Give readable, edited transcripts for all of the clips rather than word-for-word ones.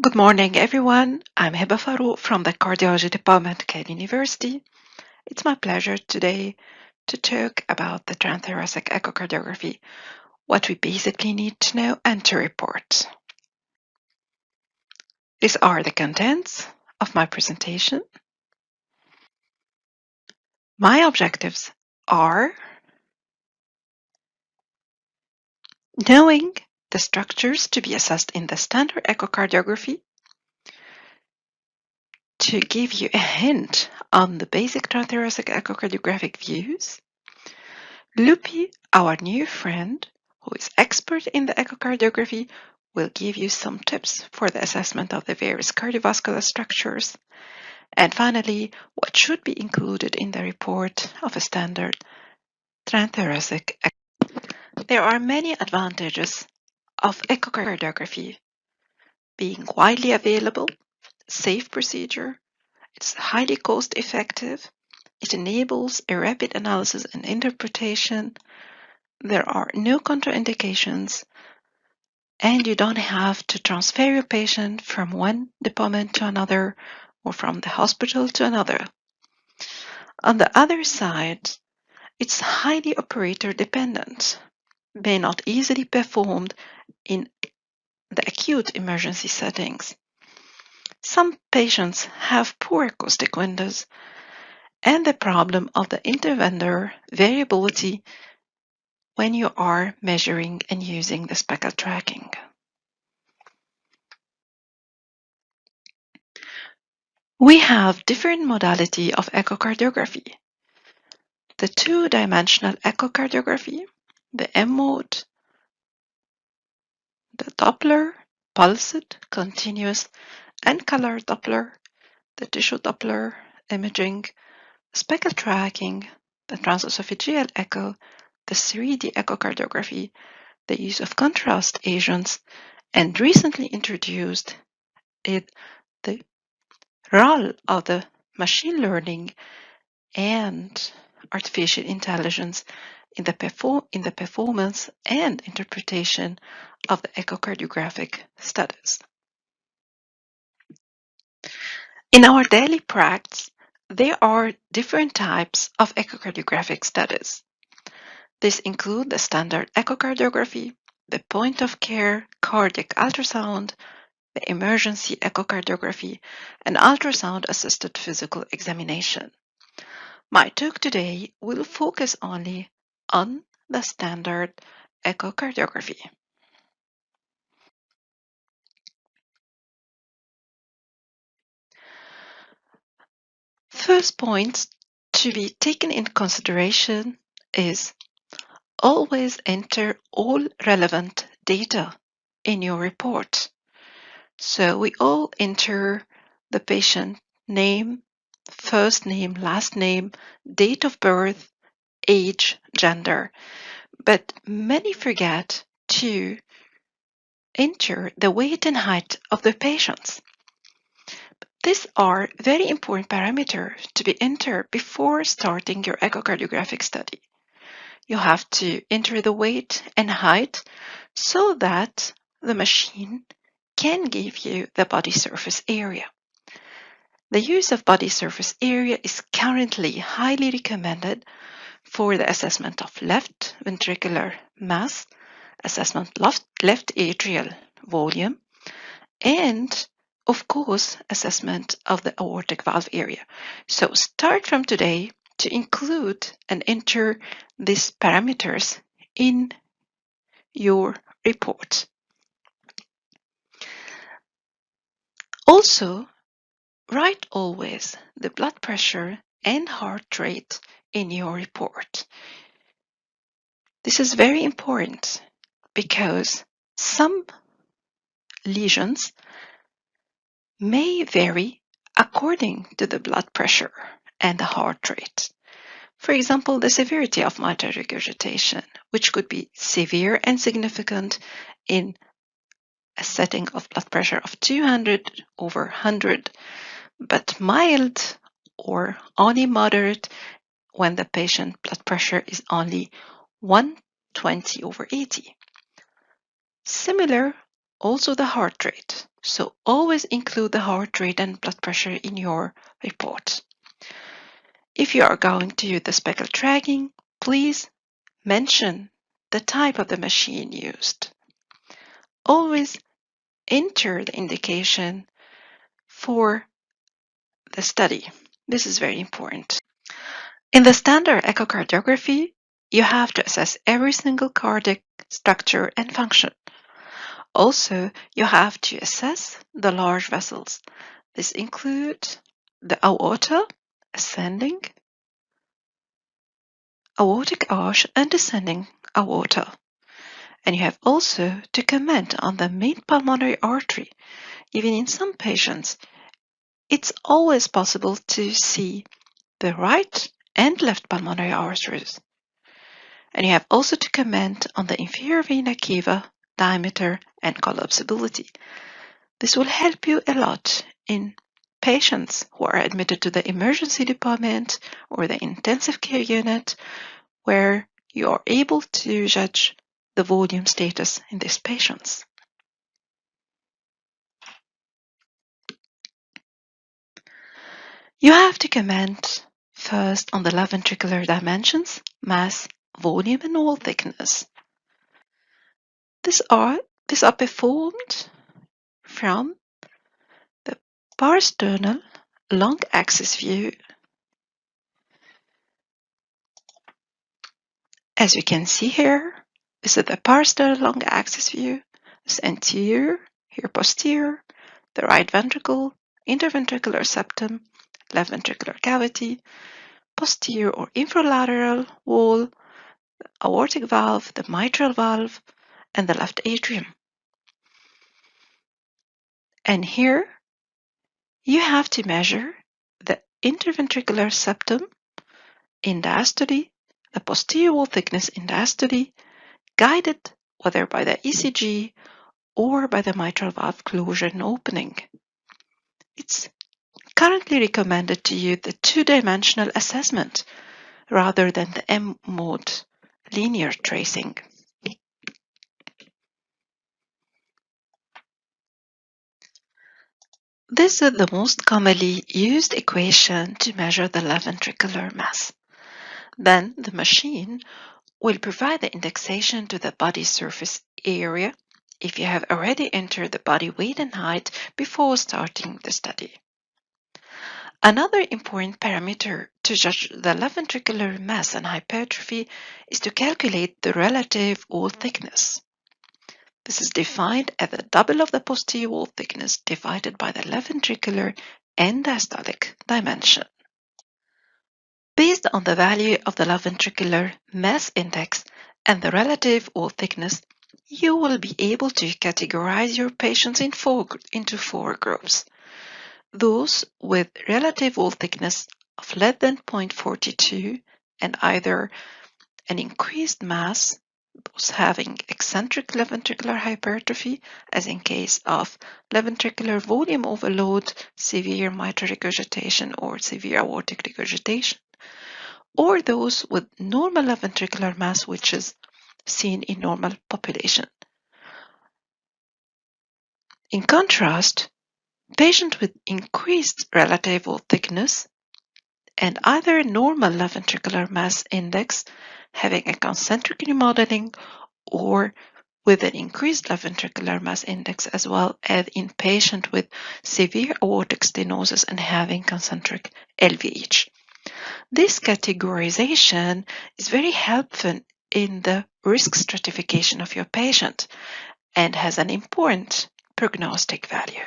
Good morning, everyone. I'm Heba Farouk from the Cardiology Department at University. It's my pleasure today to talk about the transthoracic echocardiography, what we basically need to know and to report. These are the contents of my presentation. My objectives are knowing the structures to be assessed in the standard echocardiography, to give you a hint on the basic transthoracic echocardiographic views. Lupi, our new friend, who is expert in the echocardiography, will give you some tips for the assessment of the various cardiovascular structures. And finally, what should be included in the report of a standard transthoracic echo. There are many advantages of echocardiography: being widely available, safe procedure, it's highly cost-effective, it enables a rapid analysis and interpretation, there are no contraindications, and you don't have to transfer your patient from one department to another or from the hospital to another. On the other side, it's highly operator dependent, may not easily performed in the acute emergency settings. Some patients have poor acoustic windows and the problem of the intervendor variability when you are measuring and using the speckle tracking. We have different modality of echocardiography. The two-dimensional echocardiography, the M mode, the Doppler, pulsed, continuous, and color Doppler, the tissue Doppler imaging, speckle tracking, the transesophageal echo, the 3D echocardiography, the use of contrast agents, and recently introduced is the role of the machine learning and artificial intelligence in the performance and interpretation of the echocardiographic studies. In our daily practice, there are different types of echocardiographic studies. These include the standard echocardiography, the point-of-care cardiac ultrasound, the emergency echocardiography, and ultrasound-assisted physical examination. My talk today will focus only on the standard echocardiography. First point to be taken into consideration is always enter all relevant data in your report. So we all enter the patient name, first name, last name, date of birth, age, gender, but many forget to enter the weight and height of the patients. These are very important parameters to be entered before starting your echocardiographic study. You have to enter the weight and height so that the machine can give you the body surface area. The use of body surface area is currently highly recommended for the assessment of left ventricular mass, assessment left atrial volume, and of course, assessment of the aortic valve area. So start from today to include and enter these parameters in your report. Also, write always the blood pressure and heart rate in your report. This is very important because some lesions may vary according to the blood pressure and the heart rate. For example, the severity of mitral regurgitation, which could be severe and significant in a setting of blood pressure of 200 over 100, but mild or only moderate when the patient blood pressure is only 120 over 80. Similar, also the heart rate. so always include the heart rate and blood pressure in your report. If you are going to use the speckle tracking, please mention the type of the machine used. Always enter the indication for the study. This is very important. In the standard echocardiography, you have to assess every single cardiac structure and function. Also, you have to assess the large vessels. This includes the aorta, ascending, aortic arch, and descending aorta. And you have also to comment on the main pulmonary artery. Even in some patients, it's always possible to see the right and left pulmonary arteries. And you have also to comment on the inferior vena cava, diameter, and collapsibility. This will help you a lot in patients who are admitted to the emergency department or the intensive care unit, where you are able to judge the volume status in these patients. You have to comment first on the left ventricular dimensions, mass, volume, and wall thickness. These are performed from the parasternal long axis view. As you can see here, this is the parasternal long axis view. This anterior, here posterior, the right ventricle, interventricular septum, left ventricular cavity, posterior or infralateral wall, the aortic valve, the mitral valve, and the left atrium. And here you have to measure the interventricular septum in diastole, the posterior wall thickness in diastole, guided whether by the ECG or by the mitral valve closure and opening. It's currently recommended to use the two-dimensional assessment rather than the M-mode linear tracing. This is the most commonly used equation to measure the left ventricular mass. Then the machine will provide the indexation to the body surface area if you have already entered the body weight and height before starting the study. Another important parameter to judge the left ventricular mass and hypertrophy is to calculate the relative wall thickness. This is defined as the double of the posterior wall thickness divided by the left ventricular and diastolic dimension. Based on the value of the left ventricular mass index and the relative wall thickness, you will be able to categorize your patients into four groups. Those with relative wall thickness of less than 0.42 and either an increased mass, those having eccentric left ventricular hypertrophy, as in case of left ventricular volume overload, severe mitral regurgitation, or severe aortic regurgitation, or those with normal left ventricular mass, which is seen in normal population. In contrast, patients with increased relative wall thickness and either normal left ventricular mass index having a concentric remodeling or with an increased left ventricular mass index, as well as in patients with severe aortic stenosis and having concentric LVH. This categorization is very helpful in the risk stratification of your patient and has an important prognostic value.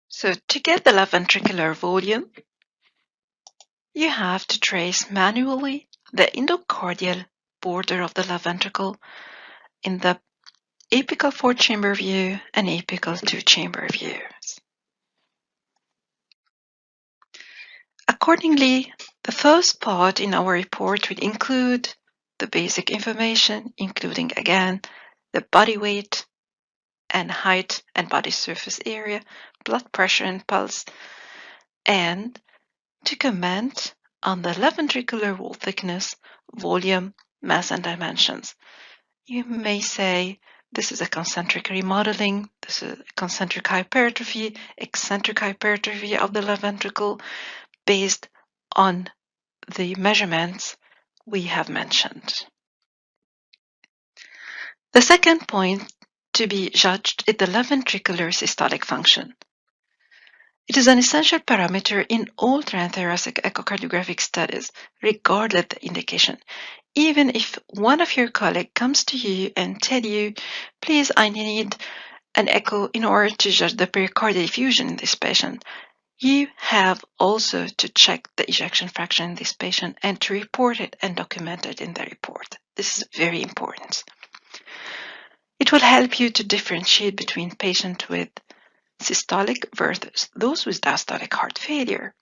So to get the left ventricular volume, you have to trace manually the endocardial border of the left ventricle in the apical 4-chamber view and apical 2-chamber views. Accordingly, the first part in our report will include the basic information, including again the body weight and height and body surface area, blood pressure and pulse, and to comment on the left ventricular wall thickness, volume, mass, and dimensions. You may say, This is a concentric remodeling. This is a concentric hypertrophy, eccentric hypertrophy of the left ventricle based on the measurements we have mentioned. The second point to be judged is the left ventricular systolic function. It is an essential parameter in all transthoracic echocardiographic studies, regardless of the indication. Even if one of your colleagues comes to you and tell you, please, I need an echo in order to judge the pericardial effusion in this patient, you have also to check the ejection fraction in this patient and to report it and document it in the report. This is very important. It will help you to differentiate between patients with systolic versus those with diastolic heart failure.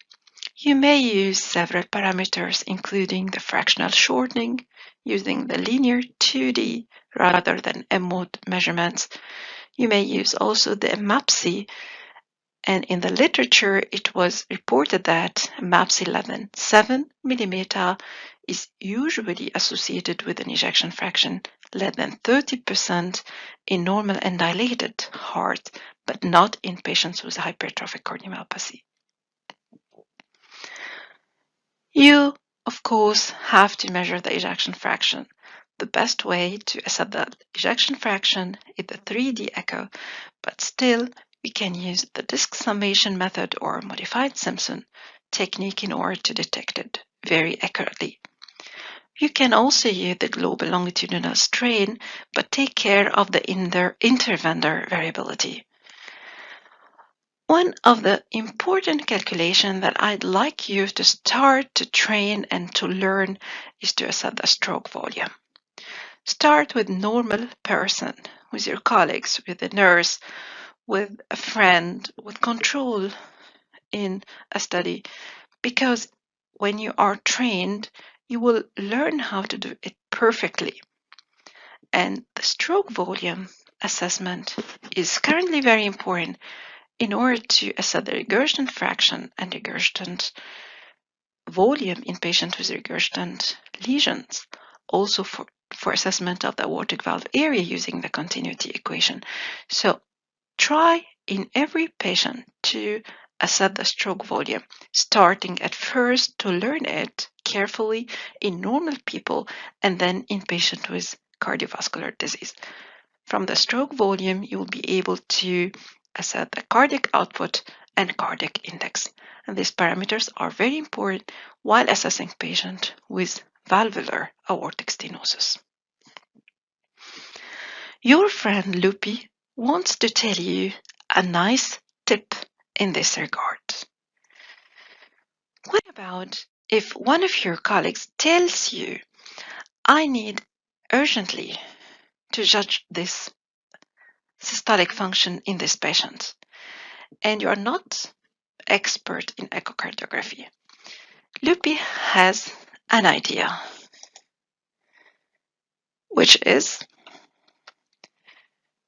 You may use several parameters, including the fractional shortening, using the linear 2D rather than M-mode measurements. You may use also the MAPC, and in the literature it was reported that MAPC less than 7 mm is usually associated with an ejection fraction less than 30% in normal and dilated heart, but not in patients with hypertrophic cardiomyopathy. You, of course, have to measure the ejection fraction. The best way to assess the ejection fraction is the 3D echo, but still we can use the disk summation method or modified Simpson technique in order to detect it very accurately. You can also use the global longitudinal strain, but take care of the inter-vendor variability. One of the important calculations that I'd like you to start to train and to learn is to assess the stroke volume. Start with normal person, with your colleagues, with a nurse, with a friend, with control in a study, because when you are trained, you will learn how to do it perfectly. And the stroke volume assessment is currently very important in order to assess the regurgitant fraction and regurgitant volume in patients with regurgitant lesions, also for assessment of the aortic valve area using the continuity equation. So try in every patient to assess the stroke volume, starting at first to learn it carefully in normal people and then in patients with cardiovascular disease. From the stroke volume, you will be able to assess the cardiac output and cardiac index. And these parameters are very important while assessing patients with valvular aortic stenosis. Your friend Lupi wants to tell you a nice tip in this regard. What about if one of your colleagues tells you, I need urgently to judge this systolic function in this patient, and you are not expert in echocardiography? Lupi has an idea, which is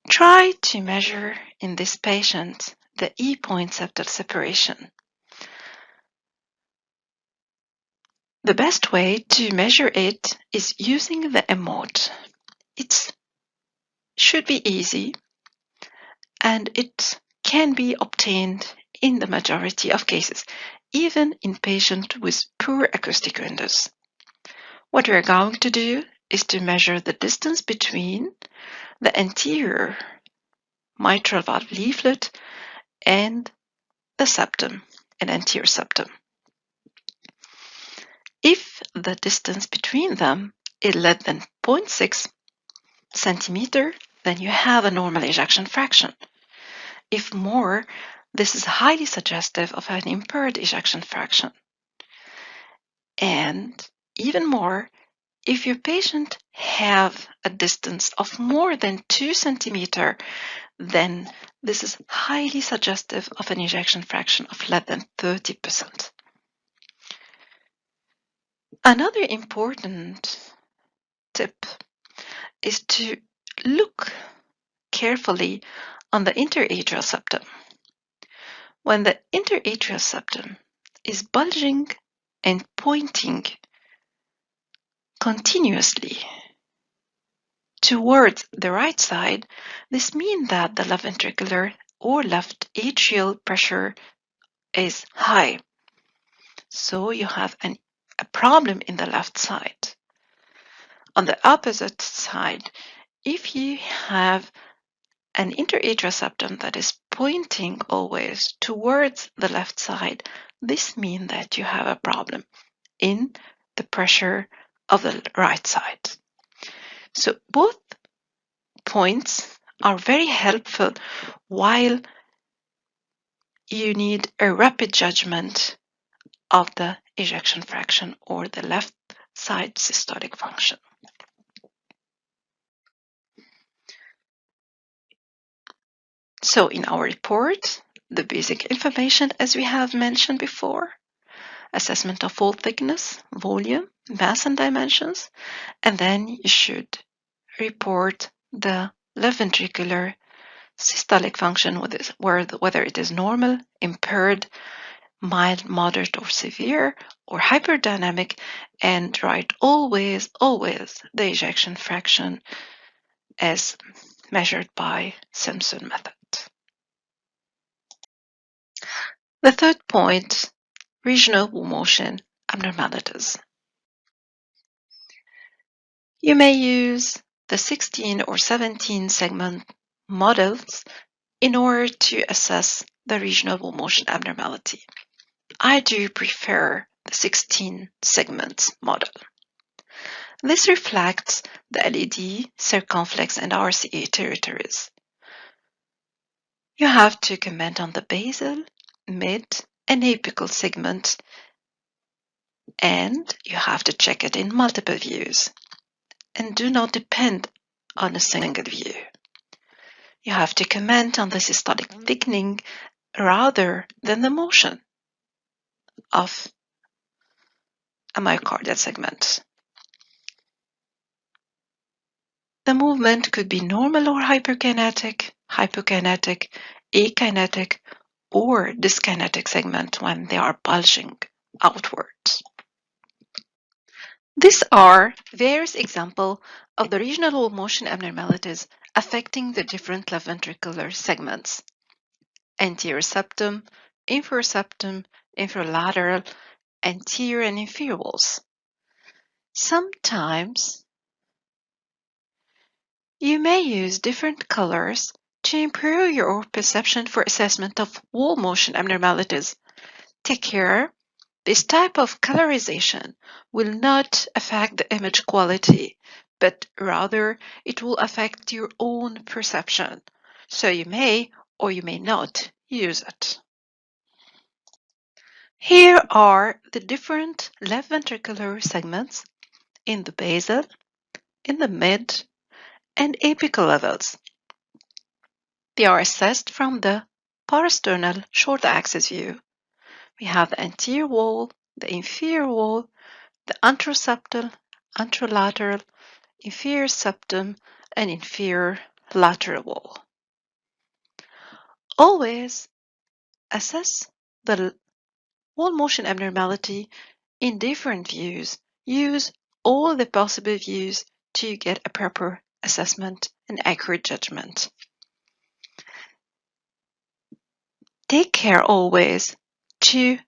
try to measure in this patient the E-point septal separation. The best way to measure it is using the M-mode. It should be easy, and it can be obtained in the majority of cases, even in patients with poor acoustic windows. What we are going to do is to measure the distance between the anterior mitral valve leaflet and the septum, an anterior septum. If the distance between them is less than 0.6 centimeter, then you have a normal ejection fraction. If more, this is highly suggestive of an impaired ejection fraction. And even more, if your patient have a distance of more than 2 centimeter, then this is highly suggestive of an ejection fraction of less than 30%. Another important tip is to look carefully on the interatrial septum. When the interatrial septum is bulging and pointing continuously, towards the right side, this means that the left ventricular or left atrial pressure is high. So you have a problem in the left side. On the opposite side, if you have an interatrial septum that is pointing always towards the left side, this means that you have a problem in the pressure of the right side. So both points are very helpful while you need a rapid judgment of the ejection fraction or the left side systolic function. So in our report, the basic information as we have mentioned before, assessment of wall thickness, volume, mass and dimensions, and then you should report the left ventricular systolic function, whether it is normal, impaired, mild, moderate, or severe, or hyperdynamic, and write always the ejection fraction as measured by Simpson method. The third point, regional wall motion abnormalities. You may use the 16 or 17 segment models in order to assess the regional wall motion abnormality. I do prefer the 16 segment model. This reflects the LAD, circumflex, and RCA territories. You have to comment on the basal, mid, and apical segment, and you have to check it in multiple views, and do not depend on a single view. You have to comment on the systolic thickening rather than the motion of a myocardial segment. The movement could be normal or hyperkinetic, hypokinetic, akinetic, or dyskinetic segment when they are bulging outwards. These are various examples of the regional wall motion abnormalities affecting the different left ventricular segments: anterior septum, inferior septum, infralateral, anterior and inferior walls. Sometimes you may use different colors to improve your perception for assessment of wall motion abnormalities. Take care, this type of colorization will not affect the image quality, but rather it will affect your own perception. So you may or you may not use it. Here are the different left ventricular segments in the basal, in the mid, and apical levels. They are assessed from the parasternal short axis view. We have the anterior wall, the inferior wall, the anteroseptal, anterolateral, inferior septum, and inferior lateral wall. Always assess the wall motion abnormality in different views. Use all the possible views to get a proper assessment and accurate judgment. Take care always to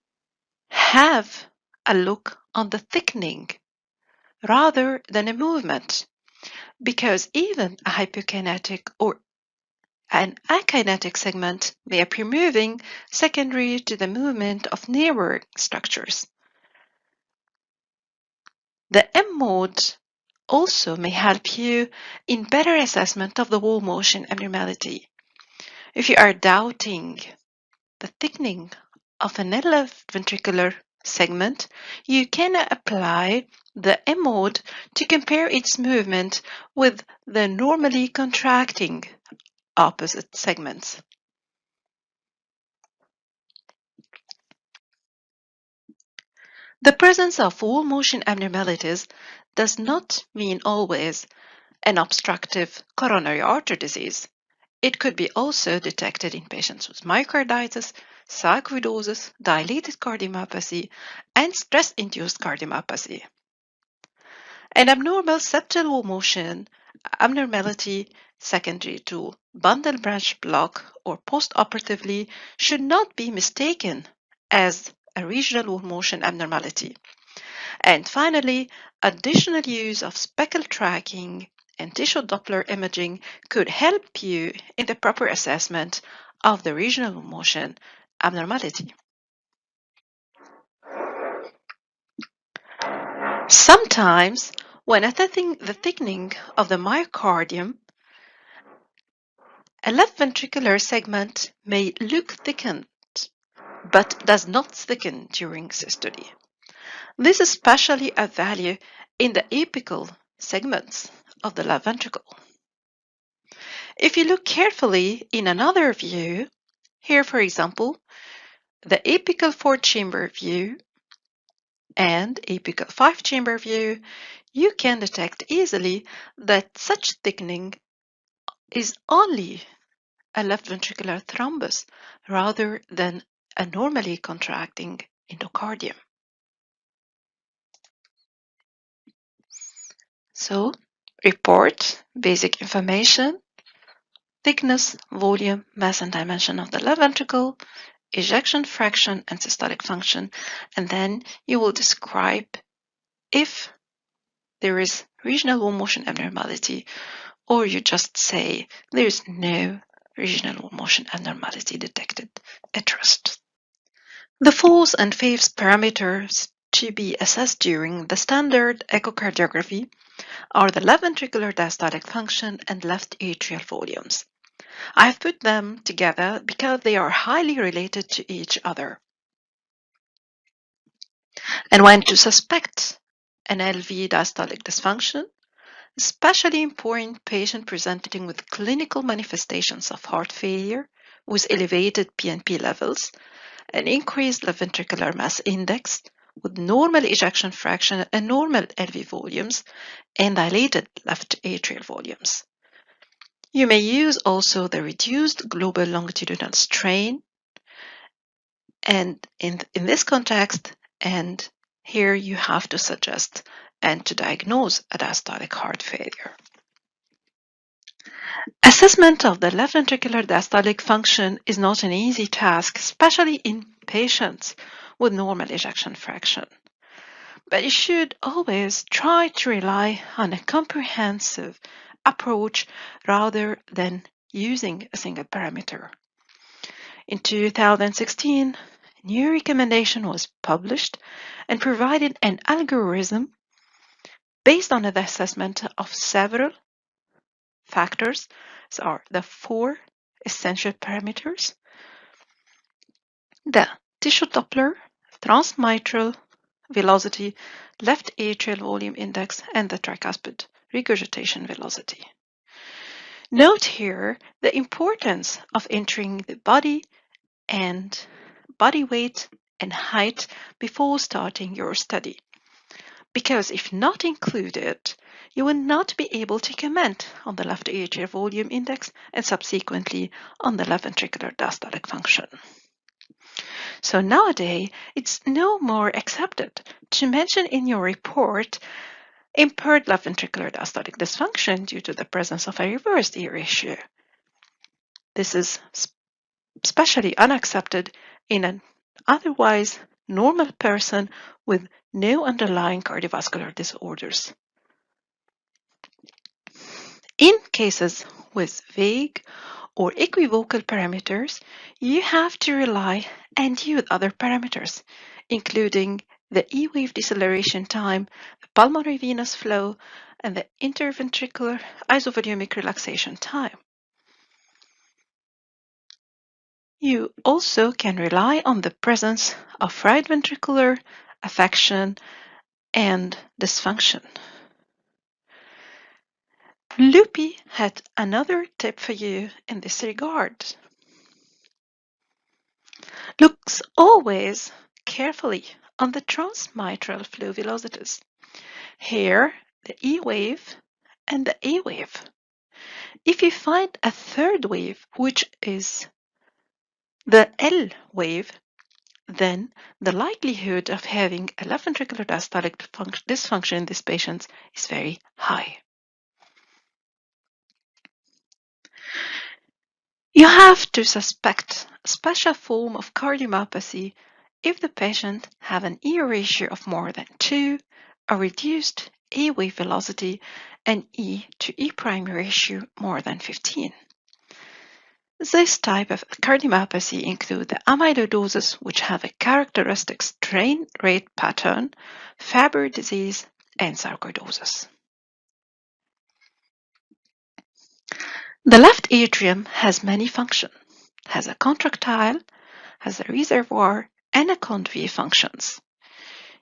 have a look on the thickening rather than a movement, because even a hypokinetic or an akinetic segment may appear moving secondary to the movement of neighboring structures. The M mode also may help you in better assessment of the wall motion abnormality. If you are doubting the thickening of a left ventricular segment, you can apply the M mode to compare its movement with the normally contracting opposite segments. The presence of wall motion abnormalities does not mean always an obstructive coronary artery disease. It could be also detected in patients with myocarditis, sarcoidosis, dilated cardiomyopathy, and stress-induced cardiomyopathy. An abnormal septal wall motion abnormality secondary to bundle branch block or postoperatively should not be mistaken as a regional wall motion abnormality. And finally, additional use of speckle tracking and tissue Doppler imaging could help you in the proper assessment of the regional wall motion abnormality. Sometimes, when assessing the thickening of the myocardium, a left ventricular segment may look thickened, but does not thicken during systole. This is especially of value in the apical segments of the left ventricle. If you look carefully in another view, here for example, the apical 4-chamber view and apical 5-chamber view, you can detect easily that such thickening is only a left ventricular thrombus rather than a normally contracting endocardium. So, report basic information: thickness, volume, mass and dimension of the left ventricle, ejection fraction and systolic function, and then you will describe if there is regional wall motion abnormality, or you just say there is no regional wall motion abnormality detected at rest. The fourth and fifth parameters to be assessed during the standard echocardiography are the left ventricular diastolic function and left atrial volumes. I have put them together because they are highly related to each other. And when to suspect an LV diastolic dysfunction, especially important patient presenting with clinical manifestations of heart failure with elevated PNP levels, an increased left ventricular mass index with normal ejection fraction and normal LV volumes and dilated left atrial volumes. You may use also the reduced global longitudinal strain, and in this context, and here you have to suggest and to diagnose a diastolic heart failure. Assessment of the left ventricular diastolic function is not an easy task, especially in patients with normal ejection fraction. But you should always try to rely on a comprehensive approach rather than using a single parameter. In 2016, a new recommendation was published and provided an algorithm based on the assessment of several factors. These are the 4 essential parameters: the tissue Doppler, transmitral velocity, left atrial volume index, and the tricuspid regurgitation velocity. Note here the importance of entering the body and body weight and height before starting your study, because if not included, you will not be able to comment on the left atrial volume index and subsequently on the left ventricular diastolic function. So nowadays, it's no more accepted to mention in your report impaired left ventricular diastolic dysfunction due to the presence of a reversed E ratio. This is especially unaccepted in an otherwise normal person with no underlying cardiovascular disorders. In cases with vague or equivocal parameters, you have to rely and use other parameters, including the E-wave deceleration time, the pulmonary venous flow, and the interventricular isovolumic relaxation time. You also can rely on the presence of right ventricular affection and dysfunction. Loopy had another tip for you in this regard. Look always carefully on the transmitral flow velocities. Here, the E wave and the A wave. If you find a third wave, which is the L wave, then the likelihood of having a left ventricular diastolic dysfunction in these patients is very high. You have to suspect a special form of cardiomyopathy if the patient have an E ratio of more than 2, a reduced A wave velocity, and E to E prime ratio more than 15. This type of cardiomyopathy include the amyloidosis, which have a characteristic strain rate pattern, Fabry disease, and sarcoidosis. The left atrium has many functions, has a contractile, has a reservoir, and a conduit functions.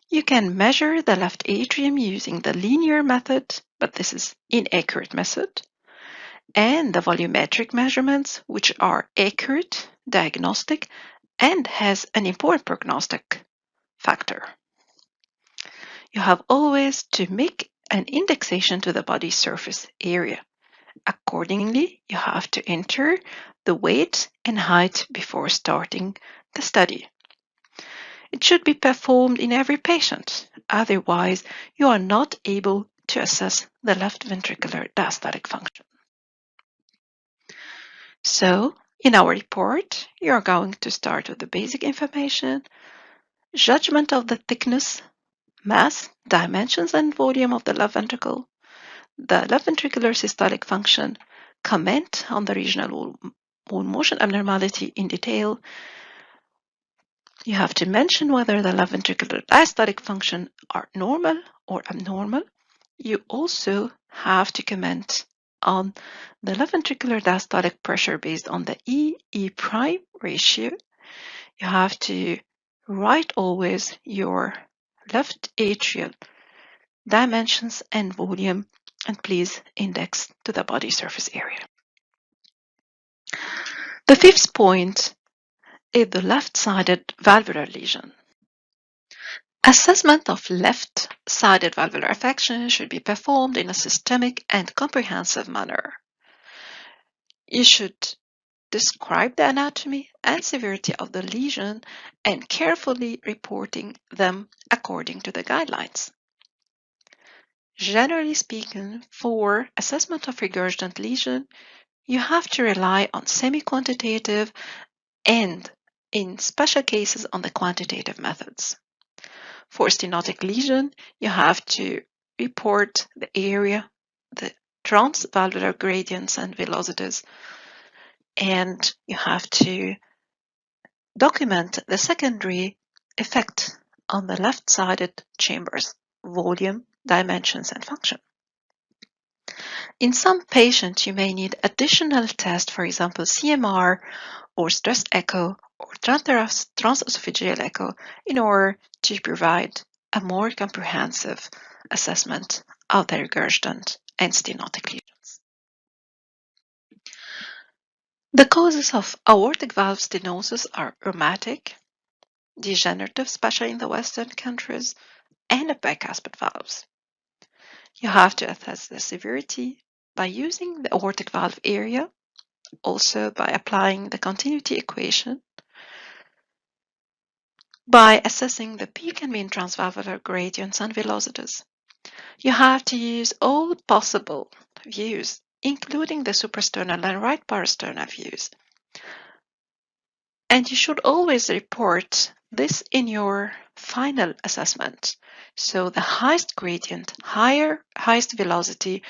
You can measure the left atrium using the linear method, but this is inaccurate method, and the volumetric measurements, which are accurate, diagnostic, and has an important prognostic factor. You have always to make an indexation to the body surface area. Accordingly, you have to enter the weight and height before starting the study. It should be performed in every patient, otherwise you are not able to assess the left ventricular diastolic function. So, in our report, you are going to start with the basic information, judgment of the thickness, mass, dimensions, and volume of the left ventricle, the left ventricular systolic function, comment on the regional wall motion abnormality in detail. You have to mention whether the left ventricular diastolic function are normal or abnormal. You also have to comment on the left ventricular diastolic pressure based on the E prime ratio. You have to write always your left atrial dimensions and volume, and please index to the body surface area. The fifth point is the left-sided valvular lesion. Assessment of left-sided valvular affection should be performed in a systemic and comprehensive manner. You should describe the anatomy and severity of the lesion and carefully reporting them according to the guidelines. Generally speaking, for assessment of regurgitant lesion, you have to rely on semi-quantitative and, in special cases, on the quantitative methods. For stenotic lesion, you have to report the area, the transvalvular gradients and velocities, and you have to document the secondary effect on the left-sided chambers, volume, dimensions, and function. In some patients, you may need additional tests, for example, CMR or stress echo or transesophageal echo, in order to provide a more comprehensive assessment of the regurgitant and stenotic lesions. The causes of aortic valve stenosis are rheumatic, degenerative, especially in the Western countries, and bicuspid valves. You have to assess the severity by using the aortic valve area, also by applying the continuity equation, by assessing the peak and mean transvalvular gradients and velocities. You have to use all possible views, including the suprasternal and right parasternal views. And you should always report this in your final assessment. So the highest gradient, highest velocity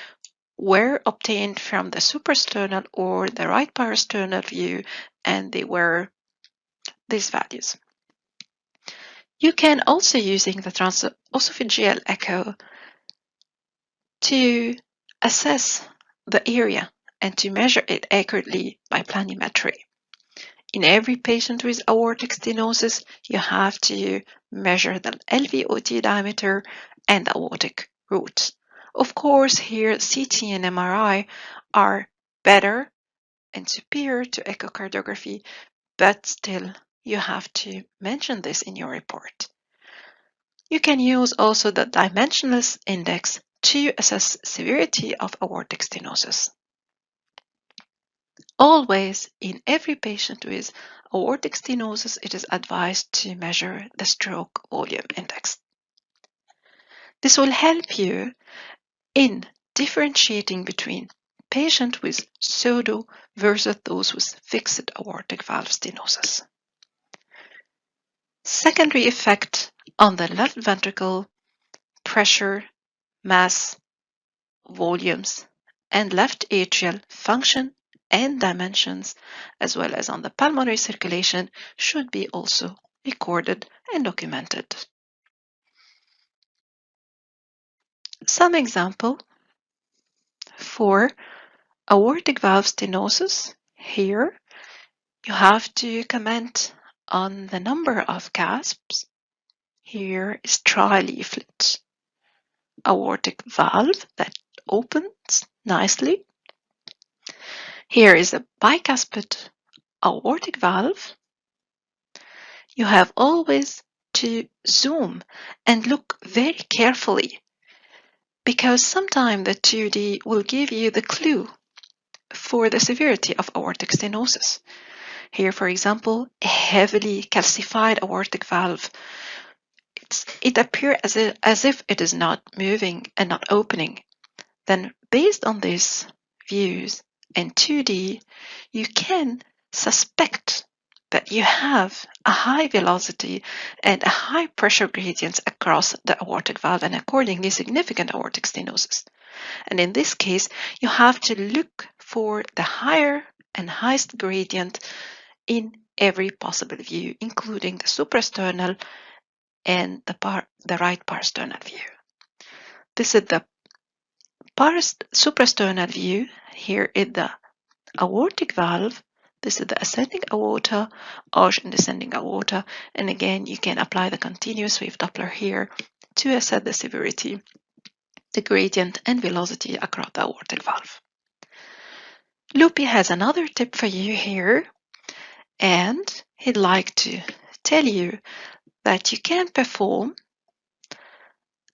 were obtained from the suprasternal or the right parasternal view, and they were these values. You can also using the transesophageal echo to assess the area and to measure it accurately by planimetry. In every patient with aortic stenosis, you have to measure the LVOT diameter and the aortic root. Of course, here CT and MRI are better and superior to echocardiography, but still you have to mention this in your report. You can use also the dimensionless index to assess severity of aortic stenosis. Always, in every patient with aortic stenosis, it is advised to measure the stroke volume index. This will help you in differentiating between patients with pseudo versus those with fixed aortic valve stenosis. Secondary effect on the left ventricle: pressure, mass, volumes, and left atrial function and dimensions, as well as on the pulmonary circulation, should be also recorded and documented. Some example for aortic valve stenosis. Here you have to comment on the number of gasps. Here is tri-leaflet aortic valve that opens nicely. Here is a bicuspid aortic valve. You have always to zoom and look very carefully, because sometimes the 2D will give you the clue for the severity of aortic stenosis. Here, for example, a heavily calcified aortic valve. It appears as if it is not moving and not opening. Then, based on these views and 2D, you can suspect that you have a high velocity and a high pressure gradient across the aortic valve, and accordingly significant aortic stenosis. And in this case, you have to look for the higher and highest gradient in every possible view, including the suprasternal and the right parasternal view. This is the suprasternal view. Here is the aortic valve. This is the ascending aorta, arch and descending aorta. And again, you can apply the continuous wave Doppler here to assess the severity, the gradient, and velocity across the aortic valve. Loopy has another tip for you here, and he'd like to tell you that you can perform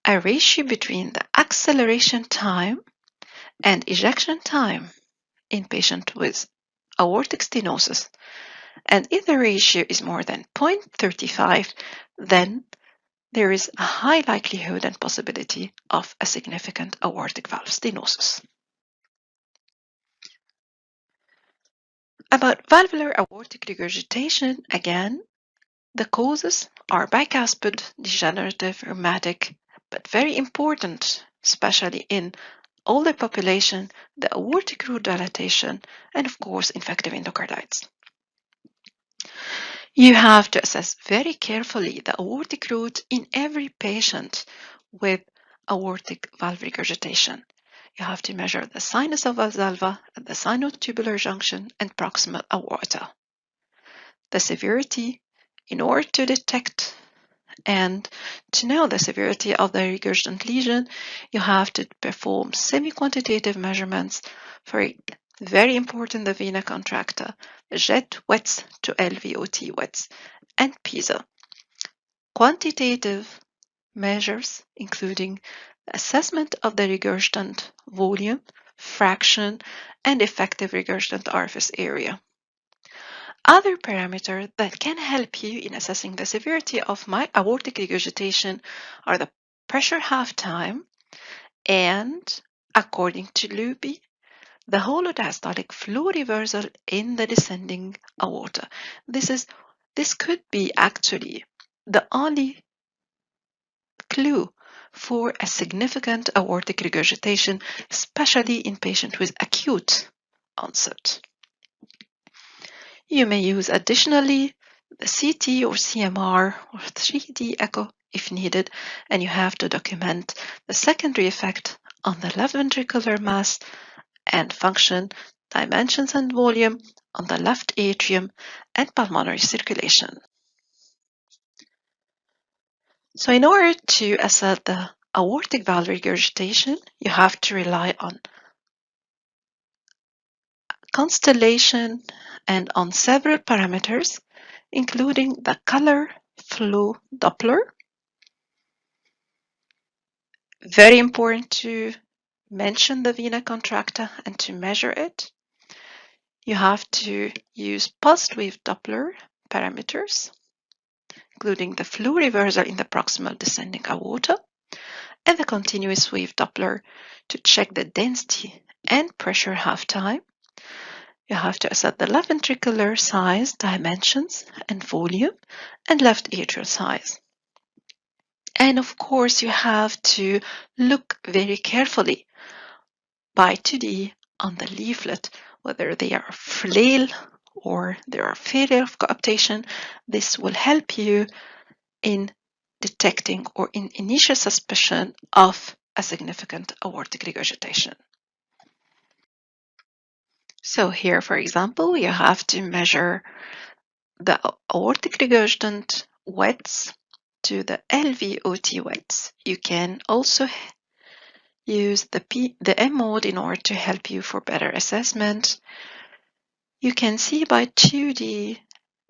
a ratio between the acceleration time and ejection time in patients with aortic stenosis. And if the ratio is more than 0.35, then there is a high likelihood and possibility of a significant aortic valve stenosis. About valvular aortic regurgitation, again, the causes are bicuspid, degenerative, rheumatic, but very important, especially in older population, the aortic root dilatation, and of course, infective endocarditis. You have to assess very carefully the aortic root in every patient with aortic valve regurgitation. You have to measure the sinus of valsalva at the sinotubular junction and proximal aorta. The severity, in order to detect and to know the severity of the regurgitant lesion, you have to perform semi-quantitative measurements for very important the vena contracta, jet width to LVOT width, and PISA. Quantitative measures including assessment of the regurgitant volume, fraction, and effective regurgitant orifice area. Other parameters that can help you in assessing the severity of my aortic regurgitation are the pressure half time and, according to Loopy, the holodiastolic flow reversal in the descending aorta. This could be actually the only clue for a significant aortic regurgitation, especially in patients with acute onset. You may use additionally the CT or CMR or 3D echo if needed, and you have to document the secondary effect on the left ventricular mass and function, dimensions and volume on the left atrium and pulmonary circulation. So in order to assess the aortic valve regurgitation, you have to rely on constellation and on several parameters, including the color flow Doppler. Very important to mention the vena contracta and to measure it. You have to use pulsed wave Doppler parameters, including the flow reversal in the proximal descending aorta and the continuous wave Doppler to check the density and pressure half-time. You have to assess the left ventricular size, dimensions, and volume, and left atrial size. And of course, you have to look very carefully by 2D on the leaflet, whether they are flail or there are failure of coaptation. This will help you in detecting or in initial suspicion of a significant aortic regurgitation. So here, for example, you have to measure the aortic regurgitant widths to the LVOT widths. You can also use the M mode in order to help you for better assessment. You can see by 2D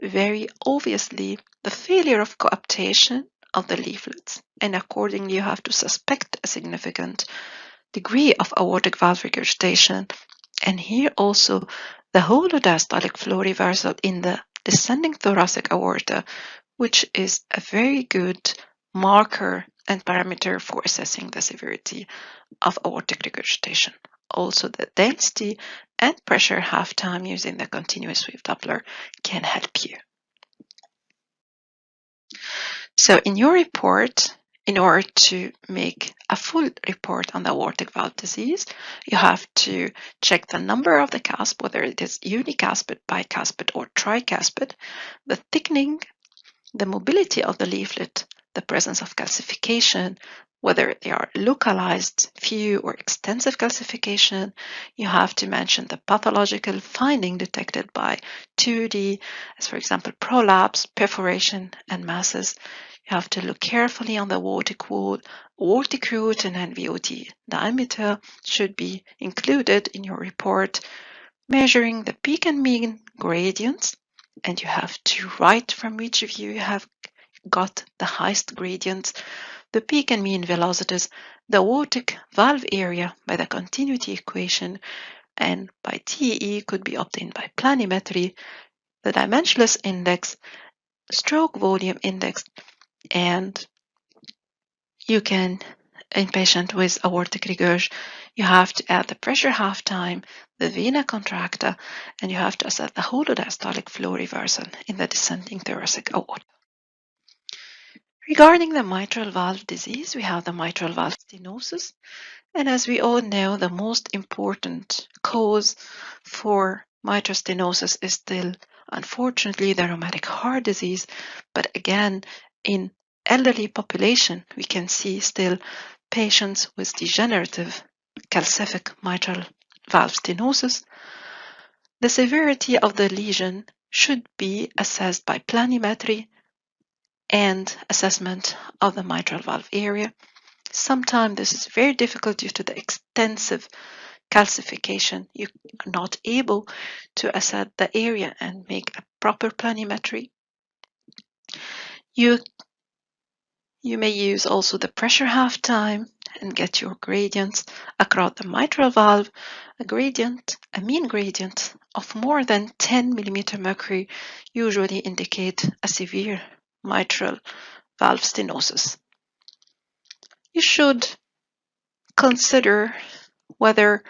very obviously the failure of coaptation of the leaflets, and accordingly you have to suspect a significant degree of aortic valve regurgitation. And here also the holodiastolic flow reversal in the descending thoracic aorta, which is a very good marker and parameter for assessing the severity of aortic regurgitation. Also, the density and pressure half-time using the continuous wave Doppler can help you. So in your report, in order to make a full report on the aortic valve disease, you have to check the number of the cusp, whether it is unicuspid, bicuspid, or tricuspid, the thickening, the mobility of the leaflet, the presence of calcification, whether they are localized, few, or extensive calcification. You have to mention the pathological finding detected by 2D, as for example, prolapse, perforation, and masses. You have to look carefully on the aortic wall, aortic root, and NVOT diameter should be included in your report, measuring the peak and mean gradients, and you have to write from which view you have got the highest gradients, the peak and mean velocities, the aortic valve area by the continuity equation, and by TTE could be obtained by planimetry, the dimensionless index, stroke volume index, and you can, in patient with aortic regurg, you have to add the pressure half-time, the vena contracta, and you have to assess the holodiastolic flow reversal in the descending thoracic aorta. Regarding the mitral valve disease, we have the mitral valve stenosis, and as we all know, the most important cause for mitral stenosis is still, unfortunately, the rheumatic heart disease, but again, in elderly population, we can see still patients with degenerative calcific mitral valve stenosis. The severity of the lesion should be assessed by planimetry and assessment of the mitral valve area. Sometimes this is very difficult due to the extensive calcification. You are not able to assess the area and make a proper planimetry. You may use also the pressure half-time and get your gradients across the mitral valve. A mean gradient of more than 10 mm mercury usually indicate a severe mitral valve stenosis. You should consider whether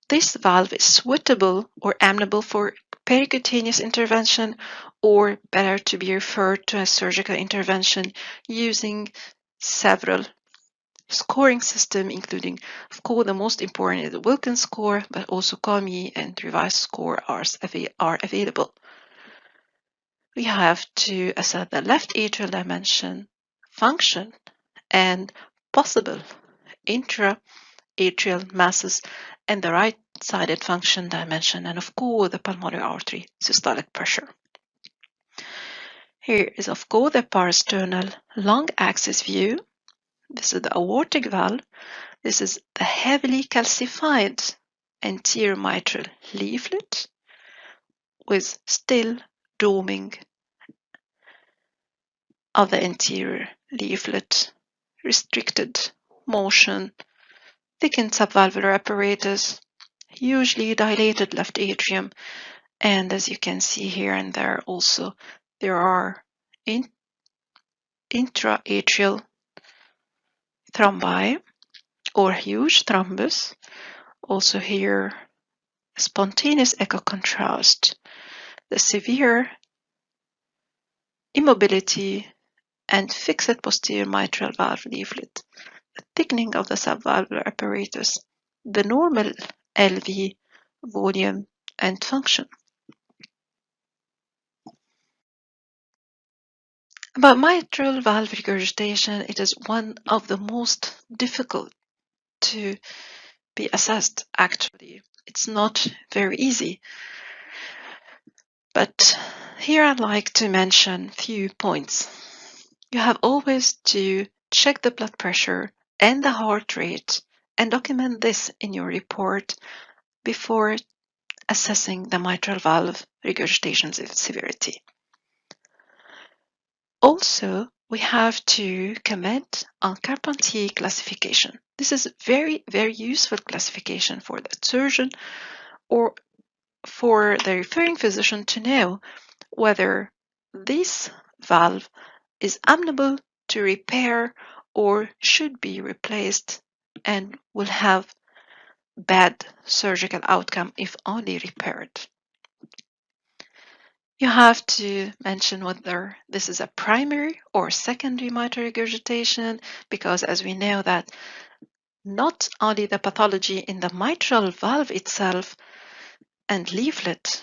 this valve is suitable or amenable for percutaneous intervention, or better to be referred to a surgical intervention using several scoring systems, including, of course, the most important is the Wilkins score, but also COMI and revised score are available. We have to assess the left atrial dimension, function, and possible intra-atrial masses, and the right-sided function dimension, and of course the pulmonary artery systolic pressure. Here is of course the parasternal long axis view. This is the aortic valve. This is the heavily calcified anterior mitral leaflet with still doming of the anterior leaflet, restricted motion, thickened subvalvular apparatus, hugely dilated left atrium, and as you can see here and there also, there are intra-atrial thrombi or huge thrombus Also here, spontaneous echocontrast, the severe immobility and fixed posterior mitral valve leaflet, the thickening of the subvalvular apparatus, the normal LV volume and function. About mitral valve regurgitation, it is one of the most difficult to be assessed, actually. It's not very easy. But here I'd like to mention a few points. You have always to check the blood pressure and the heart rate and document this in your report before assessing the mitral valve regurgitation severity. Also, we have to comment on Carpentier classification. This is very, very useful classification for the surgeon or for the referring physician to know whether this valve is amenable to repair or should be replaced and will have bad surgical outcome if only repaired. You have to mention whether this is a primary or secondary mitral regurgitation, because as we know that not only the pathology in the mitral valve itself and leaflet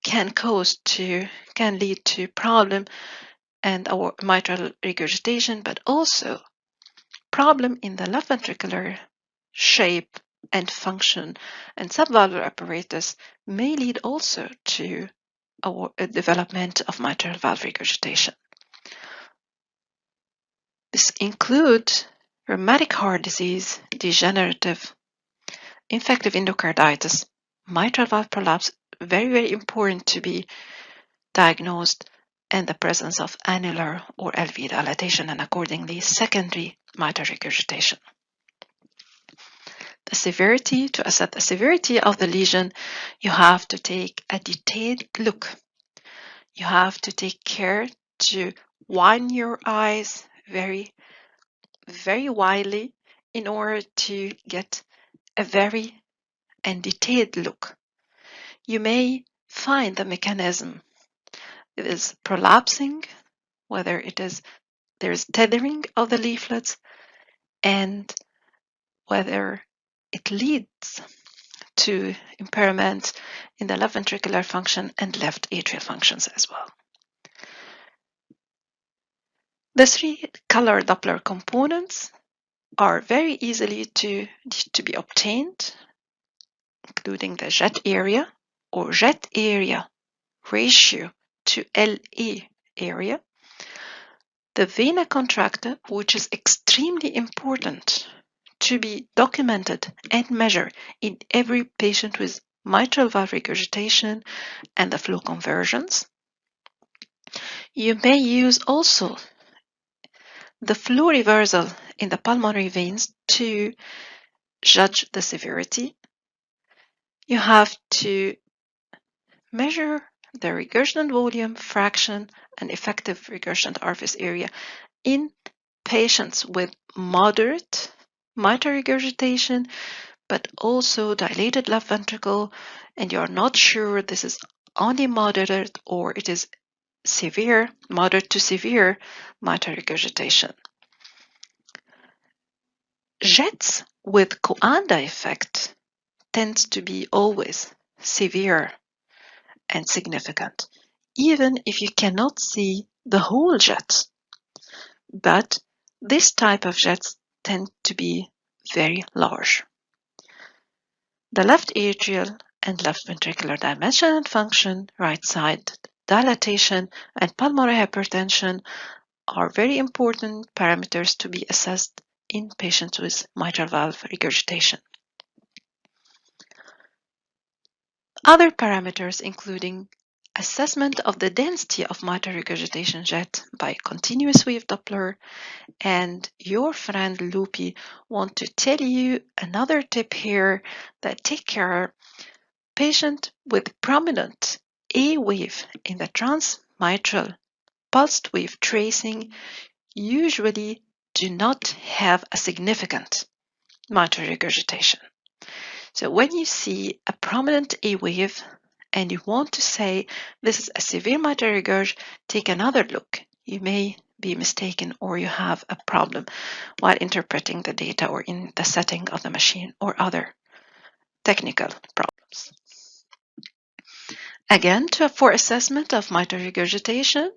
can lead to problem and our mitral regurgitation, but also problem in the left ventricular shape and function and subvalvular apparatus may lead also to a development of mitral valve regurgitation. This includes rheumatic heart disease, degenerative, infective endocarditis, mitral valve prolapse, very, very important to be diagnosed, and the presence of annular or LV dilatation and accordingly secondary mitral regurgitation. The severity, to assess the severity of the lesion, you have to take a detailed look. You have to take care to widen your eyes very, very widely in order to get a very and detailed look. You may find the mechanism. It is prolapsing, whether there is tethering of the leaflets, and whether it leads to impairment in the left ventricular function and left atrial functions as well. The three color Doppler components are very easily to be obtained, including the jet area or jet area ratio to LA area, the vena contracta, which is extremely important to be documented and measured in every patient with mitral valve regurgitation and the flow conversions. You may use also the flow reversal in the pulmonary veins to judge the severity. You have to measure the regurgitant volume, fraction, and effective regurgitant orifice area in patients with moderate mitral regurgitation, but also dilated left ventricle, and you're not sure this is only moderate or it is severe, moderate to severe mitral regurgitation. Jets with Coanda effect tends to be always severe and significant, even if you cannot see the whole jet. But this type of jets tend to be very large. The left atrial and left ventricular dimension and function, right side dilatation, and pulmonary hypertension are very important parameters to be assessed in patients with mitral valve regurgitation. Other parameters including assessment of the density of mitral regurgitation jet by continuous wave Doppler, and your friend Loopy want to tell you another tip here that take care patient with prominent A wave in the transmitral pulsed wave tracing usually do not have a significant mitral regurgitation. So when you see a prominent A wave and you want to say this is a severe mitral regurg, take another look. You may be mistaken or you have a problem while interpreting the data or in the setting of the machine or other technical problems. Again, for assessment of mitral regurgitation,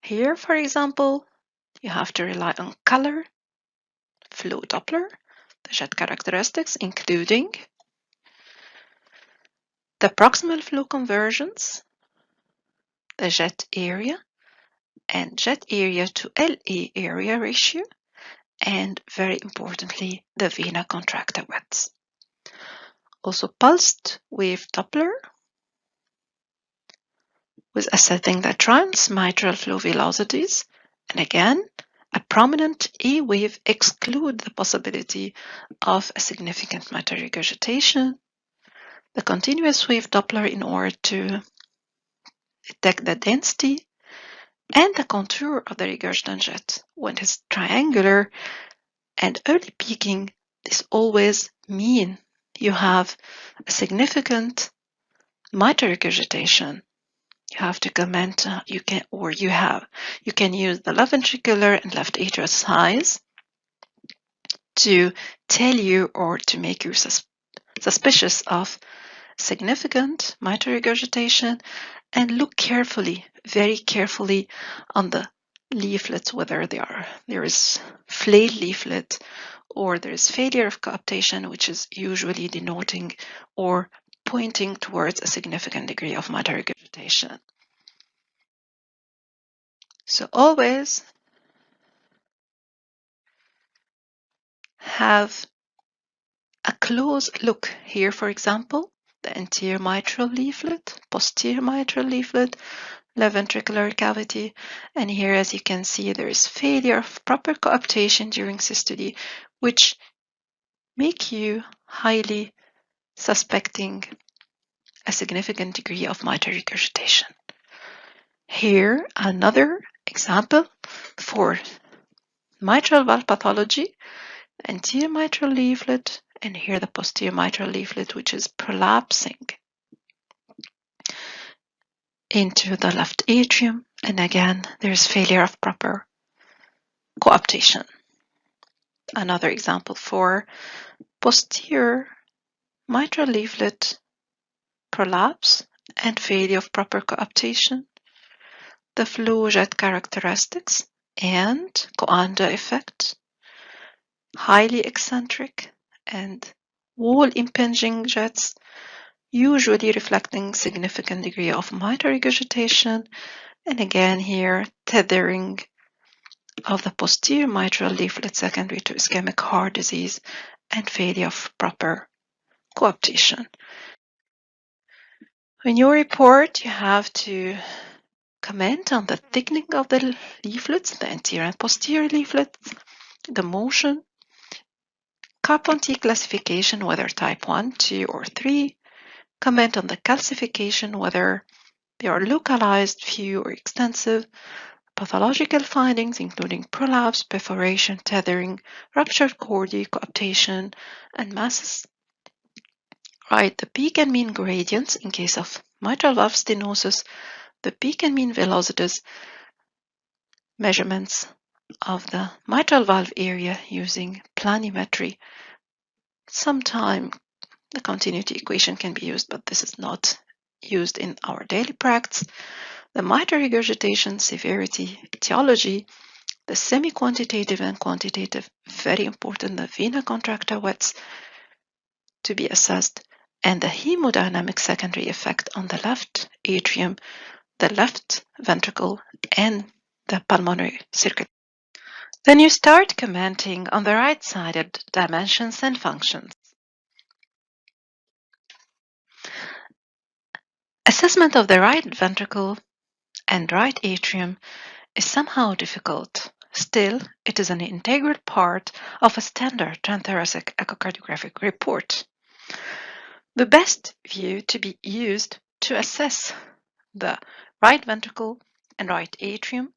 here, for example, you have to rely on color, flow Doppler, the jet characteristics, including the proximal flow conversions, the jet area, and jet area to LA area ratio, and very importantly, the vena contracta width. Also pulsed wave Doppler with assessing the transmitral flow velocities, and again, a prominent A wave excludes the possibility of a significant mitral regurgitation. The continuous wave Doppler in order to detect the density and the contour of the regurgitant jet. When it is triangular and early peaking, this always means you have a significant mitral regurgitation. You have to comment, you can use the left ventricular and left atrial size to tell you or to make you suspicious of significant mitral regurgitation, and look carefully, very carefully on the leaflets, whether there is flayed leaflet or there is failure of coaptation, which is usually denoting or pointing towards a significant degree of mitral regurgitation. So always have a close look here, for example, the anterior mitral leaflet, posterior mitral leaflet, left ventricular cavity, and here, as you can see, there is failure of proper coaptation during systole, which make you highly suspecting a significant degree of mitral regurgitation. Here, another example for mitral valve pathology, anterior mitral leaflet, and here the posterior mitral leaflet, which is prolapsing into the left atrium, and again, there's failure of proper coaptation. Another example for posterior mitral leaflet prolapse and failure of proper coaptation, the flow jet characteristics and Coanda effect, highly eccentric and wall impinging jets, usually reflecting significant degree of mitral regurgitation, and again here tethering of the posterior mitral leaflet secondary to ischemic heart disease and failure of proper coaptation. In your report, you have to comment on the thickening of the leaflets, the anterior and posterior leaflets, the motion, Carpentier classification, whether type 1, 2, or 3, comment on the calcification, whether they are localized, few, or extensive, pathological findings including prolapse, perforation, tethering, ruptured chordae, coaptation, and masses. Write the peak and mean gradients in case of mitral valve stenosis, the peak and mean velocities, measurements of the mitral valve area using planimetry. Sometimes the continuity equation can be used, but this is not used in our daily practice. The mitral regurgitation severity etiology, the semi-quantitative and quantitative, very important, the vena contracta widths to be assessed, and the hemodynamic secondary effect on the left atrium, the left ventricle, and the pulmonary circuit. Then you start commenting on the right-sided dimensions and functions. Assessment of the right ventricle and right atrium is somehow difficult. Still, it is an integral part of a standard transthoracic echocardiographic report. The best view to be used to assess the right ventricle and right atrium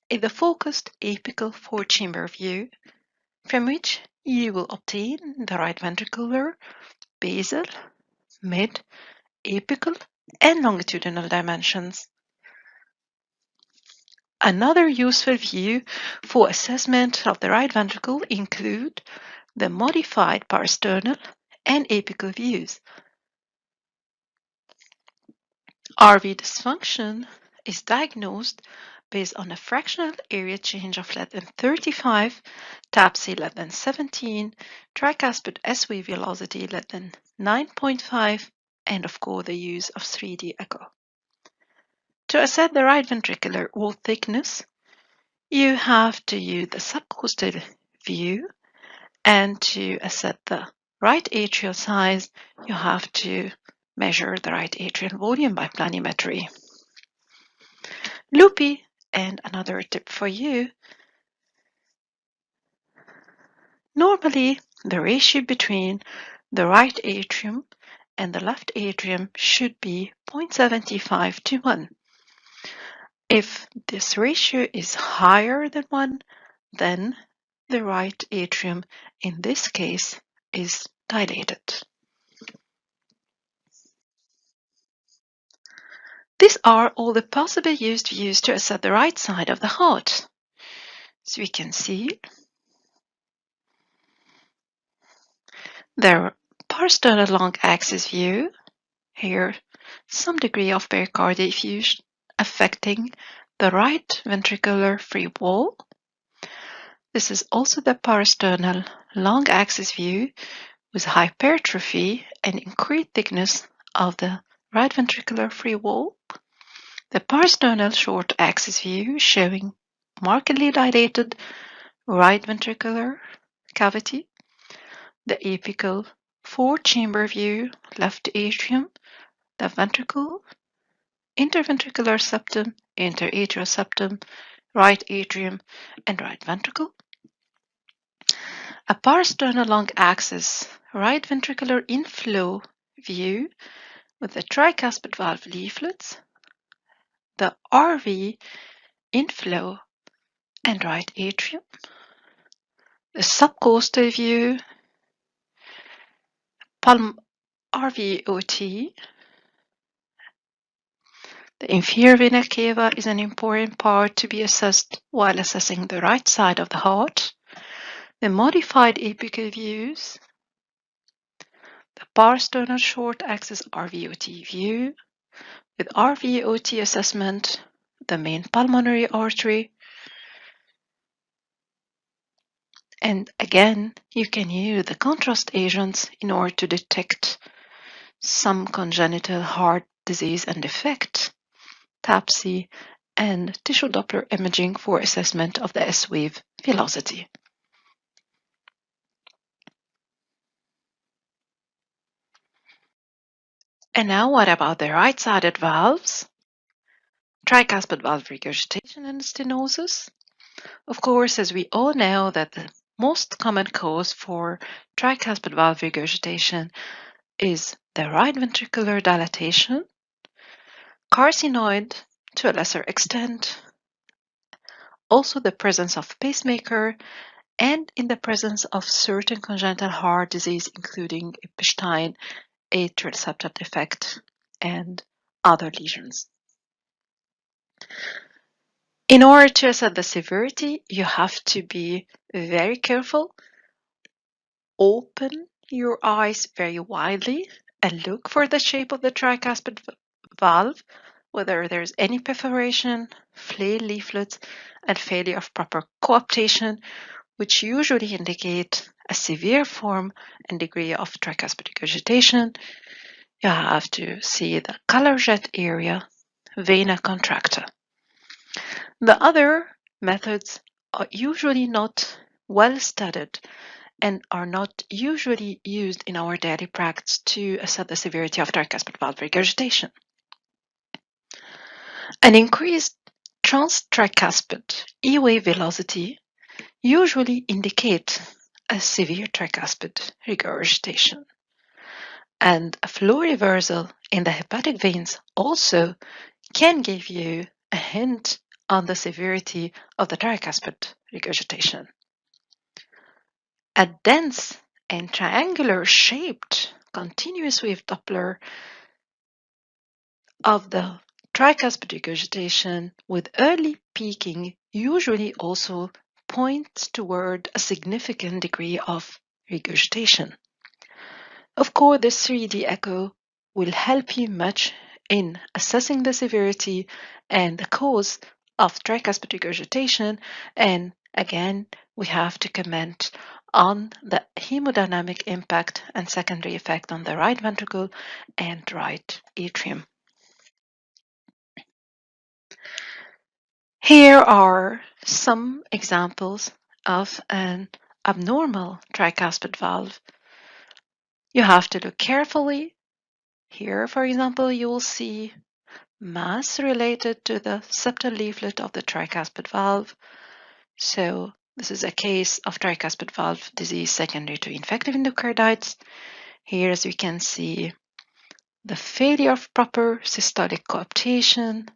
is the focused apical four-chamber view, from which you will obtain the right ventricular basal, mid, apical, and longitudinal dimensions. Another useful view for assessment of the right ventricle include the modified parasternal and apical views. RV dysfunction is diagnosed based on a fractional area change of less than 35, TAPSE less than 17, tricuspid SV velocity less than 9.5, and of course the use of 3D echo. To assess the right ventricular wall thickness, you have to use the subcoastal view, and to assess the right atrial size, you have to measure the right atrial volume by planimetry. Loopy, and another tip for you, normally the ratio between the right atrium and the left atrium should be 0.75 to 1. If this ratio is higher than 1, then the right atrium in this case is dilated. These are all the possible used views to assess the right side of the heart. So we can see the parasternal long axis view, here some degree of pericardial effusion affecting the right ventricular free wall. This is also the parasternal long axis view with hypertrophy and increased thickness of the right ventricular free wall. The parasternal short axis view showing markedly dilated right ventricular cavity. The apical four-chamber view, left atrium, left ventricle, interventricular septum, interatrial septum, right atrium, and right ventricle. A parasternal long axis right ventricular inflow view with the tricuspid valve leaflets, the RV inflow and right atrium, the subcoastal view, RVOT. The inferior vena cava is an important part to be assessed while assessing the right side of the heart. The modified apical views, the parasternal short axis RVOT view, with RVOT assessment, the main pulmonary artery. And again, you can use the contrast agents in order to detect some congenital heart disease and defect, TAPSE, and tissue Doppler imaging for assessment of the S-wave velocity. And now what about the right-sided valves? Tricuspid valve regurgitation and stenosis. Of course, as we all know that the most common cause for tricuspid valve regurgitation is the right ventricular dilatation, carcinoid to a lesser extent, also the presence of pacemaker, and in the presence of certain congenital heart disease, including Epstein, atrial septal defect, and other lesions. In order to assess the severity, you have to be very careful. Open your eyes very widely and look for the shape of the tricuspid valve, whether there's any perforation, flail leaflets, and failure of proper coaptation, which usually indicate a severe form and degree of tricuspid regurgitation. You have to see the color jet area, vena contracta. The other methods are usually not well studied and are not usually used in our daily practice to assess the severity of tricuspid valve regurgitation. An increased transtricuspid E-wave velocity usually indicates a severe tricuspid regurgitation. And a flow reversal in the hepatic veins also can give you a hint on the severity of the tricuspid regurgitation. A dense and triangular shaped continuous wave Doppler of the tricuspid regurgitation with early peaking usually also points toward a significant degree of regurgitation. Of course, this 3D echo will help you much in assessing the severity and the cause of tricuspid regurgitation, and again, we have to comment on the hemodynamic impact and secondary effect on the right ventricle and right atrium. Here are some examples of an abnormal tricuspid valve. You have to look carefully. Here, for example, you will see mass related to the septal leaflet of the tricuspid valve. So this is a case of tricuspid valve disease secondary to infective endocarditis. Here, as we can see, the failure of proper systolic coaptation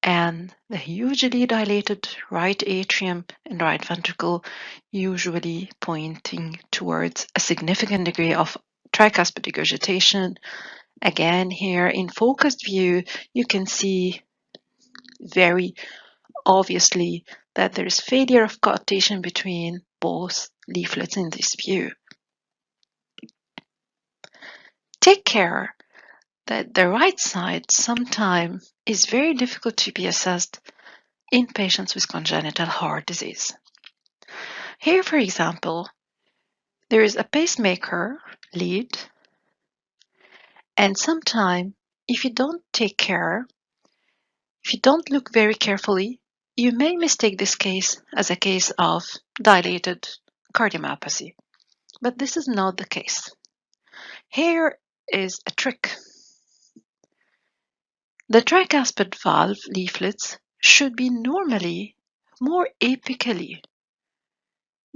and the hugely dilated right atrium and right ventricle usually pointing towards a significant degree of tricuspid regurgitation. Again, here in focused view, you can see very obviously that there is failure of coaptation between both leaflets in this view. Take care that the right side sometimes is very difficult to be assessed in patients with congenital heart disease. Here, for example, there is a pacemaker lead, and sometimes if you don't take care, if you don't look very carefully, you may mistake this case as a case of dilated cardiomyopathy, but this is not the case. Here is a trick. The tricuspid valve leaflets should be normally more apically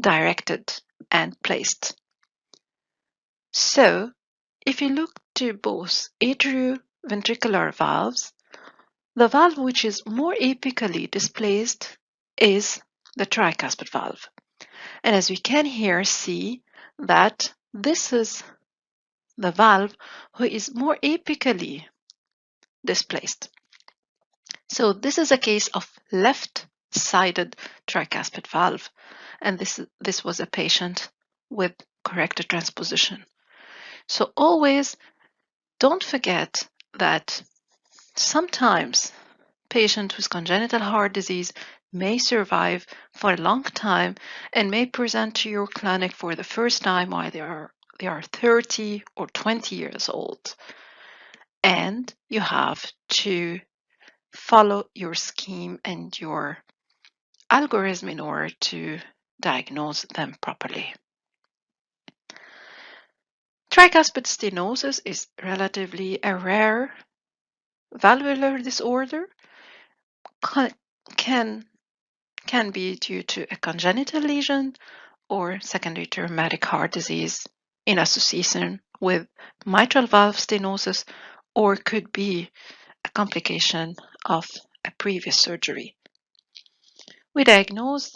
directed and placed. So, if you look to both atrioventricular valves, the valve which is more apically displaced is the tricuspid valve. And as we can here see that this is the valve who is more apically displaced. So this is a case of left-sided tricuspid valve, and this was a patient with corrected transposition. So always don't forget that sometimes patients with congenital heart disease may survive for a long time and may present to your clinic for the first time while they are 30 or 20 years old. And you have to follow your scheme and your algorithm in order to diagnose them properly. Tricuspid stenosis is relatively a rare valvular disorder. Can be due to a congenital lesion or secondary to rheumatic heart disease in association with mitral valve stenosis, or could be a complication of a previous surgery. We diagnose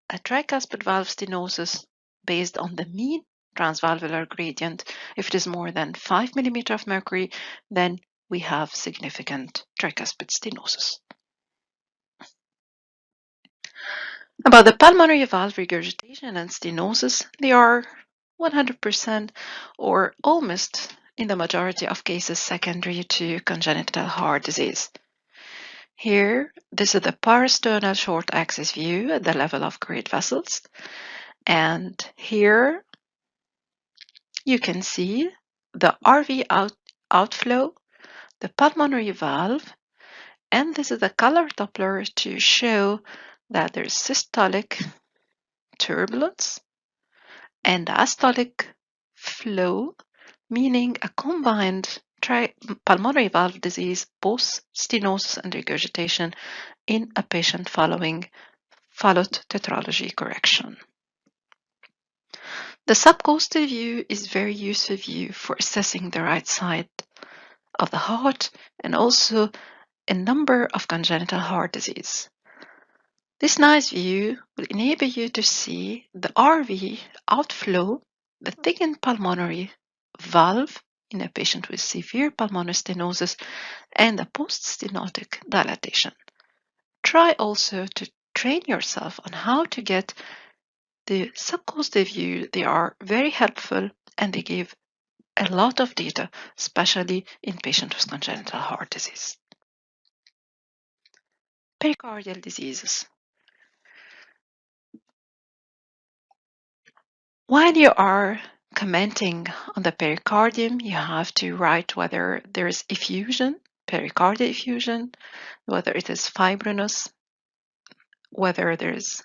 a tricuspid valve stenosis based on the mean transvalvular gradient. If it is more than 5 mm of mercury, then we have significant tricuspid stenosis. About the pulmonary valve regurgitation and stenosis, they are 100% or almost in the majority of cases secondary to congenital heart disease. Here, this is the parasternal short axis view at the level of great vessels. And here you can see the RV outflow, the pulmonary valve, and this is a color Doppler to show that there's systolic turbulence and diastolic flow, meaning a combined pulmonary valve disease, both stenosis and regurgitation in a patient followed tetralogy correction. The subcoastal view is very useful view for assessing the right side of the heart and also a number of congenital heart disease. This nice view will enable you to see the RV outflow, the thickened pulmonary valve in a patient with severe pulmonary stenosis and a post-stenotic dilatation. Try also to train yourself on how to get the subcoastal view. They are very helpful and they give a lot of data, especially in patients with congenital heart disease. Pericardial diseases. While you are commenting on the pericardium, you have to write whether there is effusion, pericardial effusion, whether it is fibrinous, whether there's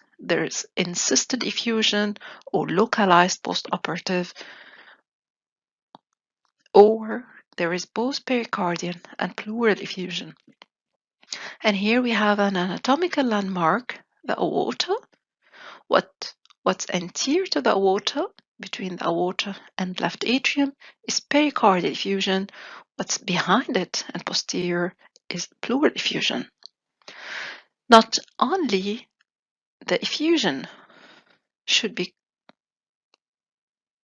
encysted effusion or localized postoperative, or there is both pericardial and pleural effusion. And here we have an anatomical landmark, the aorta. What's anterior to the aorta, between the aorta and left atrium, is pericardial effusion. What's behind it and posterior is pleural effusion. Not only the effusion should be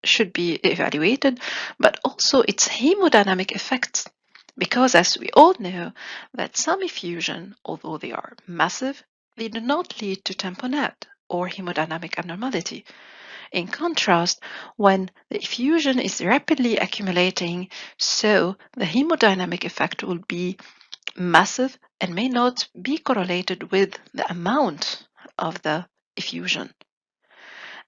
evaluated, but also its hemodynamic effects, because as we all know that some effusion, although they are massive, they do not lead to tamponade or hemodynamic abnormality. In contrast, when the effusion is rapidly accumulating, so the hemodynamic effect will be massive and may not be correlated with the amount of the effusion.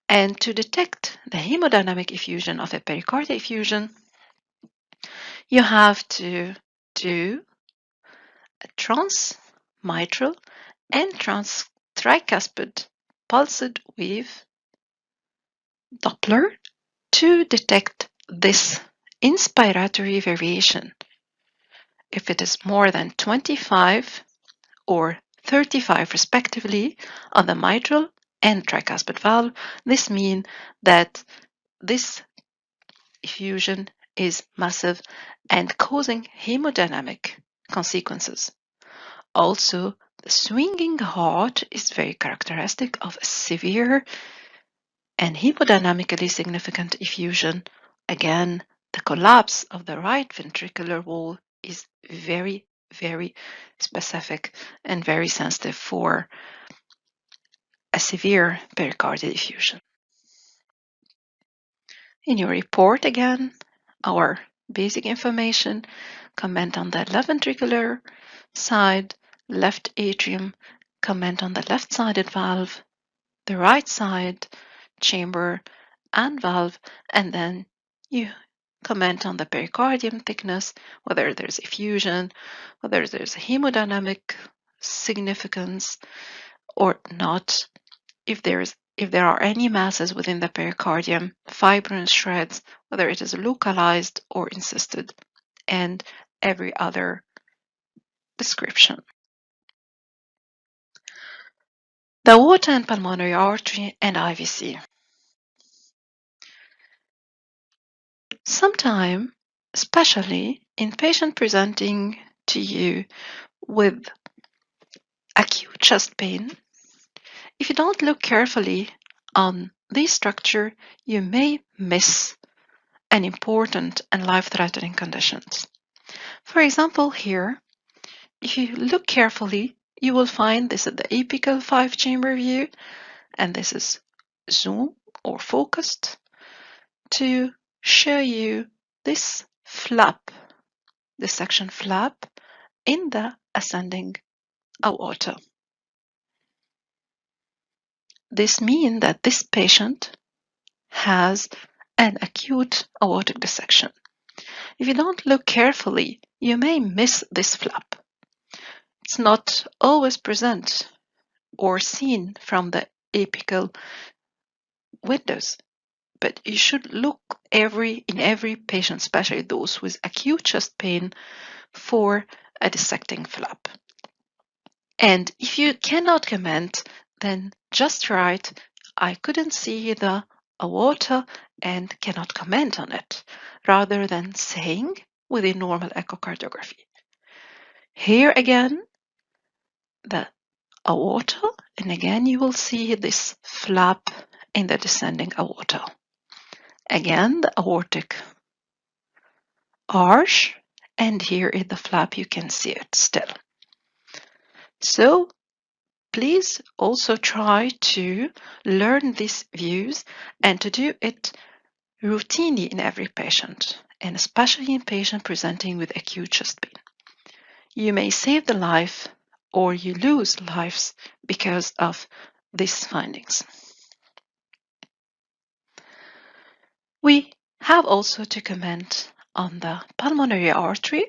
And to detect the hemodynamic effusion of a pericardial effusion, you have to do a transmitral and tricuspid pulsed wave Doppler to detect this inspiratory variation. If it is more than 25 or 35 respectively on the mitral and tricuspid valve, this means that this effusion is massive and causing hemodynamic consequences. Also, the swinging heart is very characteristic of a severe and hemodynamically significant effusion. Again, the collapse of the right ventricular wall is very, very specific and very sensitive for a severe pericardial effusion. In your report, again, our basic information, comment on the left ventricular side, left atrium, comment on the left-sided valve, the right side chamber and valve, and then you comment on the pericardium thickness, whether there's effusion, whether there's hemodynamic significance or not, if there are any masses within the pericardium, fibrinous shreds, whether it is localized or encysted, and every other description. The aorta and pulmonary artery and IVC. Sometimes, especially in patient presenting to you with acute chest pain, if you don't look carefully on this structure, you may miss an important and life-threatening conditions. For example, here, if you look carefully, you will find this is the apical 5-chamber view, and this is zoom or focused to show you this flap, the section flap in the ascending aorta. This means that this patient has an acute aortic dissection. If you don't look carefully, you may miss this flap. It's not always present or seen from the apical windows, but you should look in every patient, especially those with acute chest pain, for a dissecting flap. And if you cannot comment, then just write, I couldn't see the aorta and cannot comment on it, rather than saying with a normal echocardiography. Here again, the aorta, and again you will see this flap in the descending aorta. Again, the aortic arch, and here in the flap you can see it still. So please also try to learn these views and to do it routinely in every patient, and especially in patients presenting with acute chest pain. You may save the life or you lose lives because of these findings. We have also to comment on the pulmonary artery.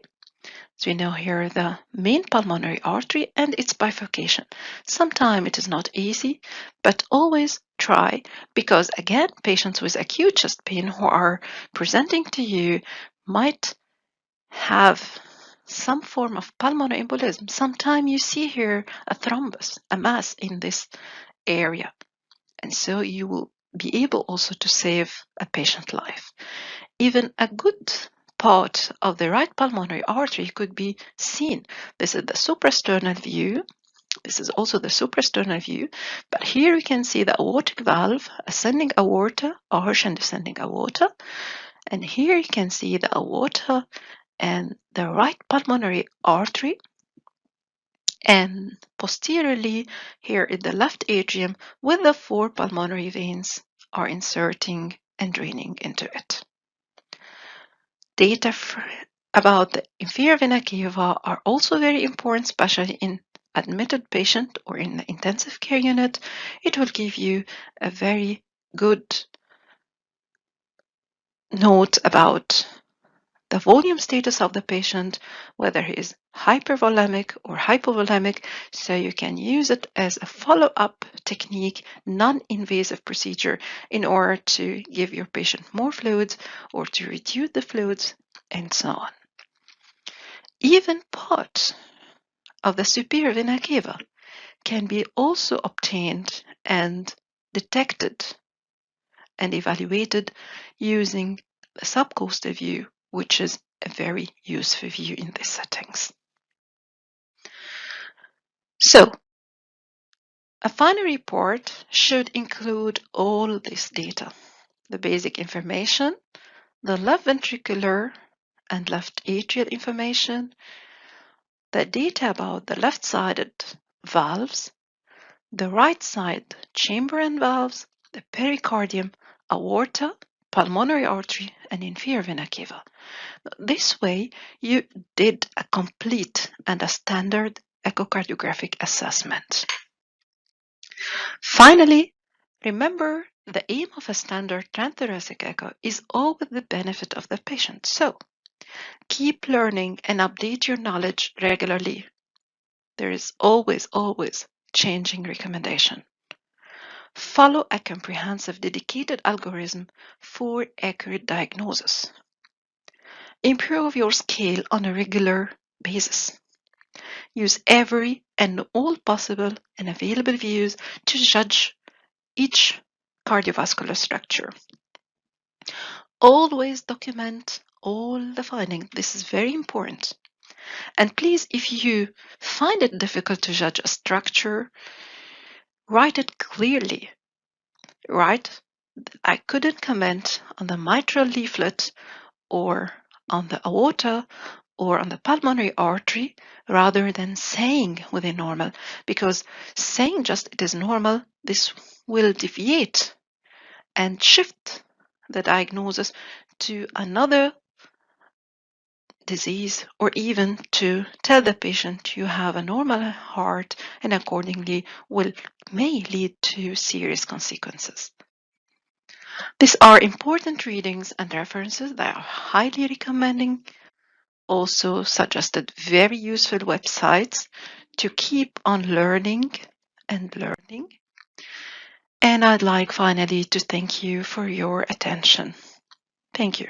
So we know here the main pulmonary artery and its bifurcation. Sometimes it is not easy, but always try, because again, patients with acute chest pain who are presenting to you might have some form of pulmonary embolism. Sometimes you see here a thrombus, a mass in this area, and so you will be able also to save a patient life. Even a good part of the right pulmonary artery could be seen. This is the suprasternal view. This is also the suprasternal view, but here we can see the aortic valve, ascending aorta, arch and descending aorta, and here you can see the aorta and the right pulmonary artery, and posteriorly here in the left atrium with the 4 pulmonary veins are inserting and draining into it. Data about the inferior vena cava are also very important, especially in admitted patient or in the intensive care unit. It will give you a very good note about the volume status of the patient, whether he is hypervolemic or hypovolemic, so you can use it as a follow-up technique, non-invasive procedure in order to give your patient more fluids or to reduce the fluids and so on. Even part of the superior vena cava can be also obtained and detected and evaluated using the subcoastal view, which is a very useful view in these settings. So, a final report should include all this data: the basic information, the left ventricular and left atrial information, the data about the left-sided valves, the right-side chamber and valves, the pericardium, aorta, pulmonary artery, and inferior vena cava. This way, you did a complete and a standard echocardiographic assessment. Finally, remember the aim of a standard transthoracic echo is always the benefit of the patient. So, keep learning and update your knowledge regularly. There is always changing recommendation. Follow a comprehensive dedicated algorithm for accurate diagnosis. Improve your scale on a regular basis. Use every and all possible and available views to judge each cardiovascular structure. Always document all the findings. This is very important. And please, if you find it difficult to judge a structure, write it clearly. Write, I couldn't comment on the mitral leaflet or on the aorta or on the pulmonary artery, rather than saying within normal, because saying just it is normal, this will deviate and shift the diagnosis to another disease, or even to tell the patient you have a normal heart and accordingly may lead to serious consequences. These are important readings and references that are highly recommending. Also suggested very useful websites to keep on learning and learning. And I'd like finally to thank you for your attention. Thank you.